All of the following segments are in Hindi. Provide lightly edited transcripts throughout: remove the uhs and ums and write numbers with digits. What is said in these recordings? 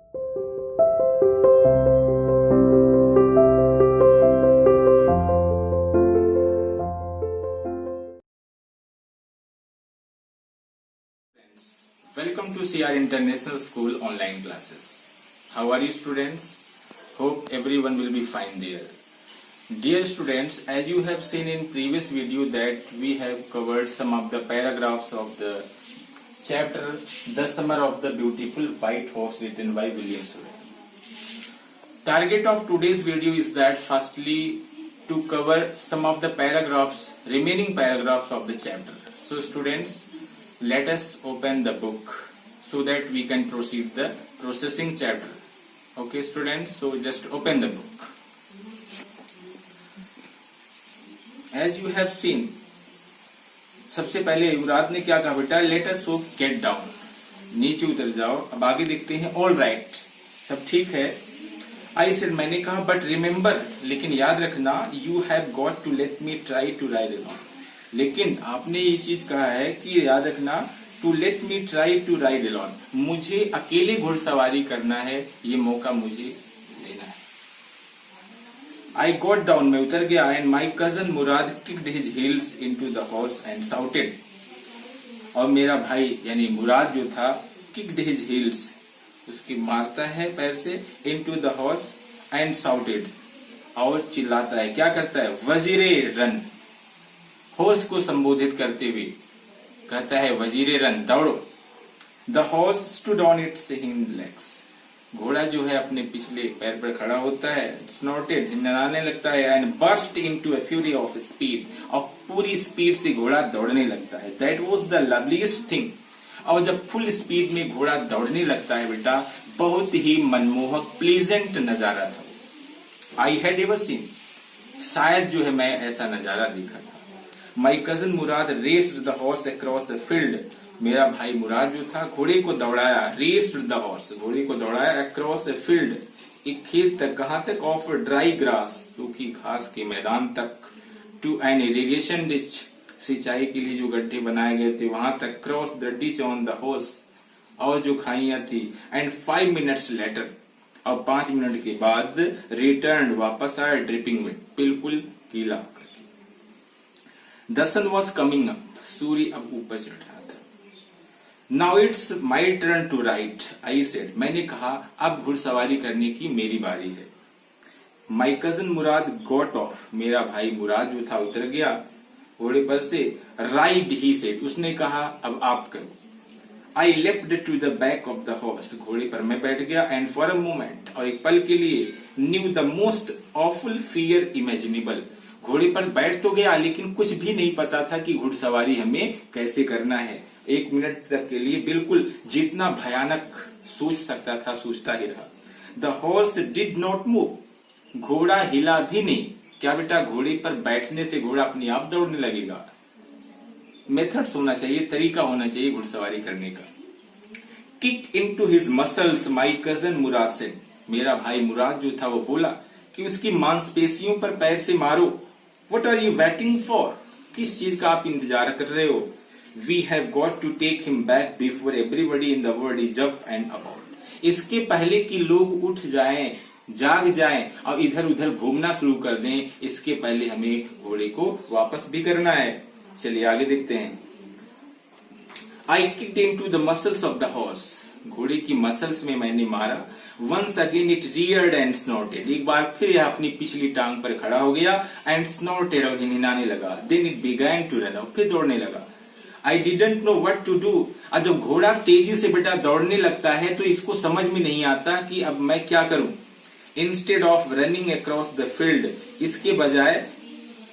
Welcome to CR International School online classes. How are you students? Hope everyone will be fine there. Dear students, as you have seen in previous video that we have covered some of the paragraphs of the chapter The Summer of the Beautiful White Horse written by William Shakespeare. Target of today's video is that firstly to cover some of the remaining paragraphs of the chapter. So students, let us open the book so that we can proceed the processing chapter. Okay students, so just open the book. As you have seen, सबसे पहले युवराज ने क्या कहा बेटा, लेट अस गेट डाउन, नीचे उतर जाओ. अब आगे देखते हैं. ऑल राइट, सब ठीक है. आई सेड, मैंने कहा, बट रिमेम्बर, लेकिन याद रखना, you have got to let me try to ride alone. लेकिन आपने ये चीज कहा है कि याद रखना, to let me try to ride alone, मुझे अकेले घुड़सवारी करना है, ये मौका मुझे लेना है. आई गॉट डाउन, मैं उतर गया. And my cousin Murad kicked his heels into the horse and shouted. और मेरा भाई यानी मुराद जो था, किक्ड हिज हील्स, उसकी मारता है पैर से, into the horse and shouted, और चिल्लाता है. क्या करता है? वजीरे रन, हॉर्स को संबोधित करते हुए कहता है, वजीरे रन, दौड़ो. The horse stood on it's hind legs, घोड़ा जो है अपने पिछले पैर पर खड़ा होता है. स्नॉटेड, हिननाने लगता है. And burst into a fury of speed, और पूरी स्पीड से घोड़ा दौड़ने लगता है. That was the loveliest thing. और जब फुल स्पीड में घोड़ा दौड़ने लगता है बेटा, बहुत ही मनमोहक प्लीजेंट नजारा था. आई हैड एवर सीन, शायद जो है मैं ऐसा नजारा देखा था. माई cousin Murad raised the horse across the field, मेरा भाई मुराद जो था घोड़े को दौड़ाया. रेस्ड द हॉर्स, घोड़े को दौड़ाया. अक्रॉस ए फील्ड, एक खेत तक. कहां तक? ऑफ ड्राई ग्रास, सूखी घास के मैदान तक. टू एन इरिगेशन डिच, सिंचाई के लिए जो गड्ढे बनाए गए थे वहां तक. Cross the ditch on the horse, और जो खाइयां थी. एंड 5 मिनट्स लेटर, और 5 मिनट के बाद रिटर्न, वापस आया. ड्रिपिंग विद, बिल्कुल गीला करके. The sun was coming up, सूर्य अब ऊपर चढ़ रहा था. Now it's my turn to ride, I said, मैंने कहा, अब घुड़सवारी करने की मेरी बारी है. My cousin Murad got off, मेरा भाई मुराद जो था उतर गया घोड़े पर से. राइड, ही सेड, उसने कहा, अब आप करो. I left to the back of the horse, घोड़े पर मैं बैठ गया. एंड फॉर अ मोमेंट, और एक पल के लिए, new the most awful fear imaginable, घोड़े पर बैठ तो गया लेकिन कुछ भी नहीं पता था कि घुड़सवारी हमें कैसे करना है. 1 मिनट तक के लिए बिल्कुल जितना भयानक सोच सकता था सोचता ही रहा. The horse did not move, घोड़ा हिला भी नहीं. क्या बेटा, घोड़े पर बैठने से घोड़ा अपने आप दौड़ने लगेगा? मेथड्स होना चाहिए, तरीका होना चाहिए घुड़सवारी करने का. किक इनटू हिज मसल्स, माई कजन मुराद सेड, मेरा भाई मुराद जो था वो बोला कि उसकी मांसपेशियों पर पैर से मारो. What are you waiting for? किस चीज का आप इंतजार कर रहे हो? We have got to take him back before everybody in the world is up and about. इसके पहले कि लोग उठ जाएं, जाग जाएं और इधर उधर घूमना शुरू कर दें, इसके पहले हमें घोड़े को वापस भी करना है. चलिए आगे देखते हैं. I kicked into the muscles of the horse, घोड़े की मसल्स में मैंने मारा. Once again it reared and snorted, एक बार फिर यह अपनी पिछली टांग पर खड़ा हो गया. And snorted, और हिनहिनाने लगा. Then it began to run, और फिर दौड़ने लगा. I didn't know what to do. अब जब घोड़ा तेजी से बेटा दौड़ने लगता है तो इसको समझ में नहीं आता कि अब मैं क्या करूं. Instead of running across the field, इसके बजाय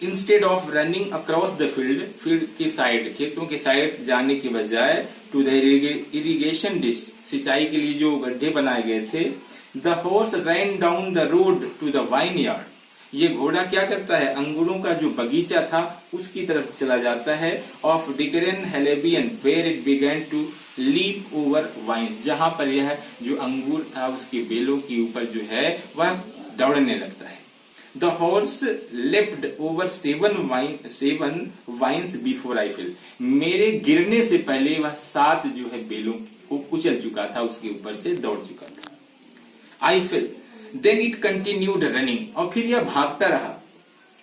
instead of running across the field, field के साइड, खेतों के साइड जाने के बजाय, टू द इरिगेशन डिश, सिंचाई के लिए जो गड्ढे बनाए गए थे. The horse ran down the road to the vineyard, ये घोड़ा क्या करता है, अंगूरों का जो बगीचा था उसकी तरफ चला जाता है. Of Dikran Halabian where it began to leap over vine, जहां पर यह जो अंगूर था उसके बेलों के ऊपर जो है वह दौड़ने लगता है. The horse left over 7 vines before I fell, मेरे गिरने से पहले वह 7 जो है बेलों को कुचल चुका था, उसके ऊपर से दौड़ चुका था. I fell. Then it continued running, और फिर यह भागता रहा।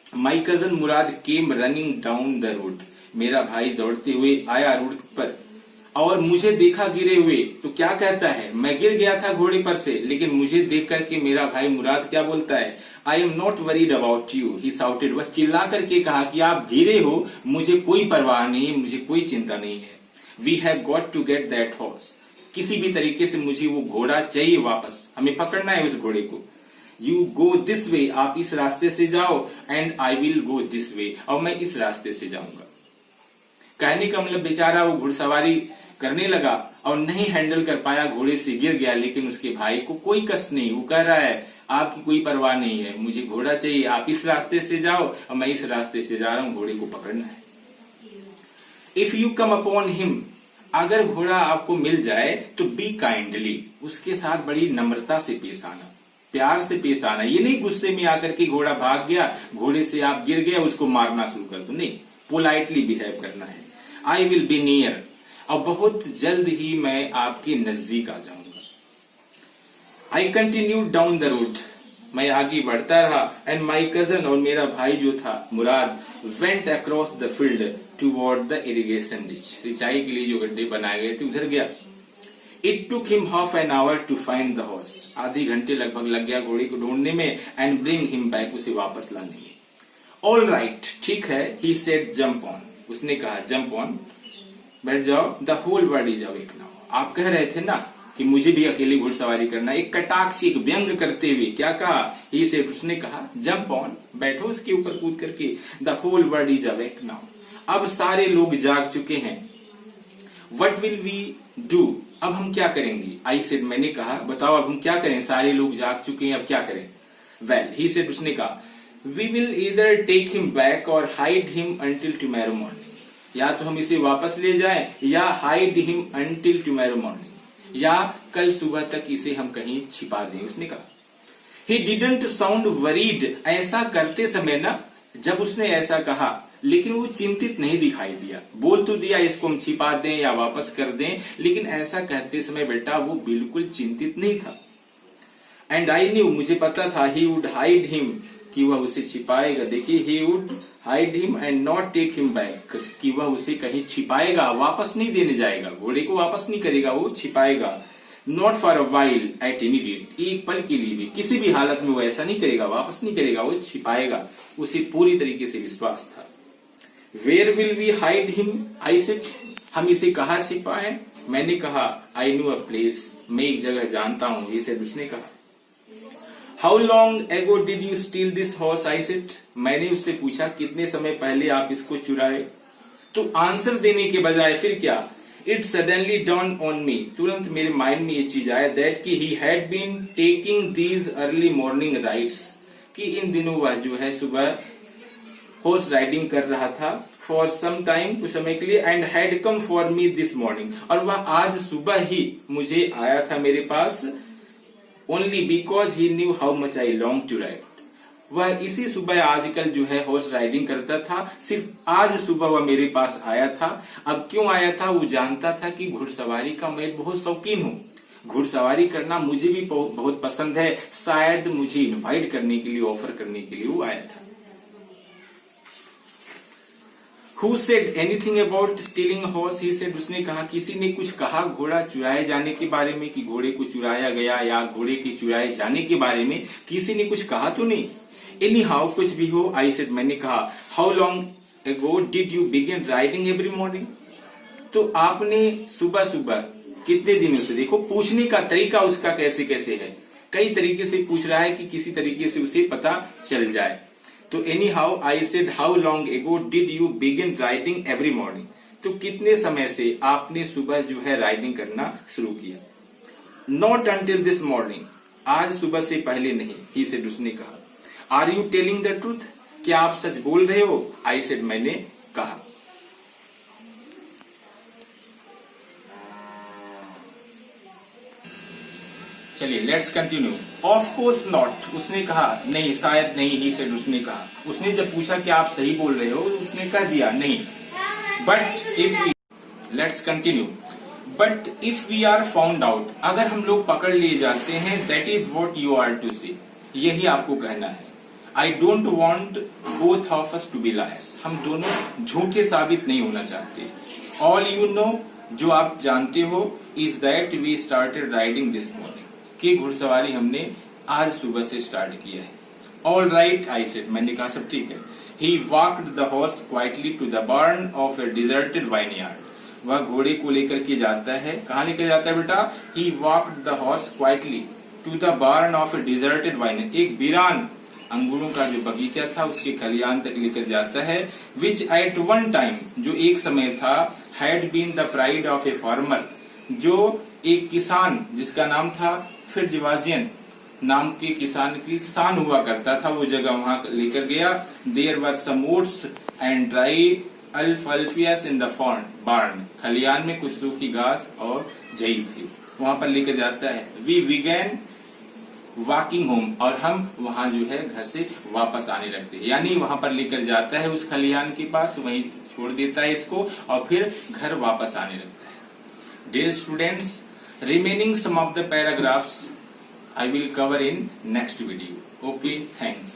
My cousin Murad came running down the road, मेरा भाई दौड़ते हुए आया रोड पर और मुझे देखा गिरे हुए, तो क्या कहता है, मैं गिर गया था घोड़े पर से, लेकिन मुझे देख करके मेरा भाई मुराद क्या बोलता है, I am not worried about you, he shouted, वह चिल्ला करके कहा कि आप गिरे हो, मुझे कोई परवाह नहीं है, मुझे कोई चिंता नहीं है। We have got to get that horse, किसी भी तरीके से मुझे वो घोड़ा चाहिए वापस, हमें पकड़ना है उस घोड़े को। यू गो दिस वे, आप इस रास्ते से जाओ, and I will go this way, और मैं इस रास्ते से जाऊंगा। कहने का मतलब बेचारा वो घुड़सवारी करने लगा और नहीं हैंडल कर पाया, घोड़े से गिर गया, लेकिन उसके भाई को कोई कष्ट नहीं। वो कह रहा है आपकी कोई परवाह नहीं है, मुझे घोड़ा चाहिए, आप इस रास्ते से जाओ और मैं इस रास्ते से जा रहा हूं, घोड़े को पकड़ना है। If you come upon him, अगर घोड़ा आपको मिल जाए तो बी काइंडली, उसके साथ बड़ी नम्रता से पेश आना, प्यार से पेश आना। ये नहीं गुस्से में आकर के घोड़ा भाग गया, घोड़े से आप गिर गए, उसको मारना शुरू कर दो, नहीं, पोलाइटली बिहेव करना है। आई विल बी नियर, और बहुत जल्द ही मैं आपके नजदीक आ जाऊंगा। I continue down the road, मैं आगे बढ़ता रहा, एंड माई कजन, और मेरा भाई जो था Murad, went across the field toward the irrigation ditch, सिंचाई के लिए जो गड्ढे बनाए गए थे उधर गया। It took him half an hour to find the horse, आधे घंटे लगभग लग गया घोड़े को ढूंढने में, एंड ब्रिंग हिम बैक, उसे वापस लाने में। ऑल राइट, ठीक है, ही सेड जंप ऑन, उसने कहा जंप ऑन, बैठ जाओ, the whole world is awake now. आप कह रहे थे ना कि मुझे भी अकेली घुड़सवारी करना, एक कटाक्ष, एक व्यंग करते हुए क्या कहा, ही सेड, उसने कहा जंप ऑन, बैठो उसके ऊपर कूद करके, the whole world is awake now, अब सारे लोग जाग चुके हैं। वट विल वी डू, अब हम क्या करेंगे, आई सेड, मैंने कहा बताओ अब हम क्या करें, सारे लोग जाग चुके हैं, अब क्या करें। वेल, ही सेड, उसने कहा, we will either take him back or hide him until tomorrow morning, या तो हम इसे वापस ले जाएं या hide him until tomorrow morning, या कल सुबह तक इसे हम कहीं छिपा दें, उसने कहा। ही डिडंट साउंड वरीड, ऐसा करते समय ना, जब उसने ऐसा कहा लेकिन वो चिंतित नहीं दिखाई दिया। बोल तो दिया इसको हम छिपा दें या वापस कर दें, लेकिन ऐसा कहते समय बेटा वो बिल्कुल चिंतित नहीं था। एंड आई न्यू, मुझे पता था, ही वुड हाइड हिम, कि वह उसे छिपाएगा। देखिए, he would hide him and not take him back, कि वह उसे कहीं छिपाएगा, वापस नहीं देने जाएगा, घोड़े को वापस नहीं करेगा, वो छिपाएगा। Not for a while at any rate, एक पल के लिए भी, किसी भी हालत में वो ऐसा नहीं करेगा, वापस नहीं करेगा, वो छिपाएगा, उसे पूरी तरीके से विश्वास था। Where will we hide him, I said, हम इसे कहाँ छिपाएं, मैंने कहा, आई नो अ प्लेस, मैं एक जगह जानता हूँ, ही सेड, उसने कहा। How long ago did you steel this horse, I said, मैंने उससे पूछा कितने समय पहले आप इसको चुराए, तो आंसर देने के बजाय फिर क्या, it suddenly dawn on me, तुरंत मेरे माइंड में ये चीज आया, दैट कि he had been taking these early morning rides, कि इन दिनों वह जो है सुबह हॉर्स राइडिंग कर रहा था, फॉर सम टाइम, कुछ समय के लिए, and had come for me this morning, और वह आज सुबह ही मुझे आया था मेरे पास, only because he knew how much I long to ride, वह इसी सुबह आजकल जो है हॉर्स राइडिंग करता था, सिर्फ आज सुबह वह मेरे पास आया था। अब क्यों आया था, वो जानता था कि घुड़सवारी का मैं बहुत शौकीन हूँ, घुड़सवारी करना मुझे भी बहुत पसंद है, शायद मुझे इनवाइट करने के लिए, ऑफर करने के लिए वो आया था। Who said anything about stealing a horse? He said, उसने कहा, किसी ने कुछ कहा घोड़ा चुराए जाने के बारे में, कि घोड़े को चुराया गया या घोड़े के चुराए जाने के बारे में किसी ने कुछ कहा तो नहीं। एनी हाउ, कुछ भी हो, आई सेड, मैंने कहा, how long ago did you begin riding every morning, तो आपने सुबह सुबह कितने दिनों से, देखो पूछने का तरीका उसका कैसे कैसे है, कई तरीके से पूछ रहा है कि किसी तरीके से उसे पता चल जाए। तो any how, I said, how long ago did you begin riding every morning, तो कितने समय से आपने सुबह जो है राइडिंग करना शुरू किया। नॉट अंटिल दिस मॉर्निंग, आज सुबह से पहले नहीं, ही सेड, उसने कहा। Are you telling the truth, क्या आप सच बोल रहे हो, आई सेड, मैंने कहा। चलिए let's continue. Of course not, उसने कहा, नहीं शायद नहीं, ही सेड, उसने कहा। उसने जब पूछा कि आप सही बोल रहे हो, उसने कह दिया नहीं। But if, let's continue. But if we are found out, अगर हम लोग पकड़ लिए जाते हैं, that is what you are to say, यही आपको कहना है। I don't want both of us to be liars, हम दोनों झूठे साबित नहीं होना चाहते। ऑल यू नो, जो आप जानते हो, is that we started riding this morning, कि घुड़सवारी हमने आज सुबह से स्टार्ट किया है। ऑल राइट आई सेड, मैंने कहा सब ठीक है। He walked the horse quietly to the barn of a deserted vineyard, वह घोड़े को लेकर के जाता है, कहाँ लेकर जाता है बेटा? He walked the horse quietly to the barn of a deserted vine, एक वीरान अंगूरों का जो बगीचा था उसके खलियान तक लेकर जाता है। विच एट वन टाइम, जो एक समय था, had been the pride of a farmer, जो एक किसान जिसका नाम था फिट्जवाजियन नाम के किसान की शान हुआ करता था, वो जगह वहां लेकर गया। There were some oats and dry अल्फाल्फियस इन द बार्न, खलियान में कुछ सूखी घास और जई थी, वहां पर लेकर जाता है। वी बिगैन वॉकिंग होम, और हम वहां जो है घर से वापस आने लगते हैं, यानी वहां पर लेकर जाता है उस खलियान के पास, वहीं छोड़ देता है इसको और फिर घर वापस आने लगता है। Dear students, remaining some of the paragraphs I will cover in next video. Okay, thanks.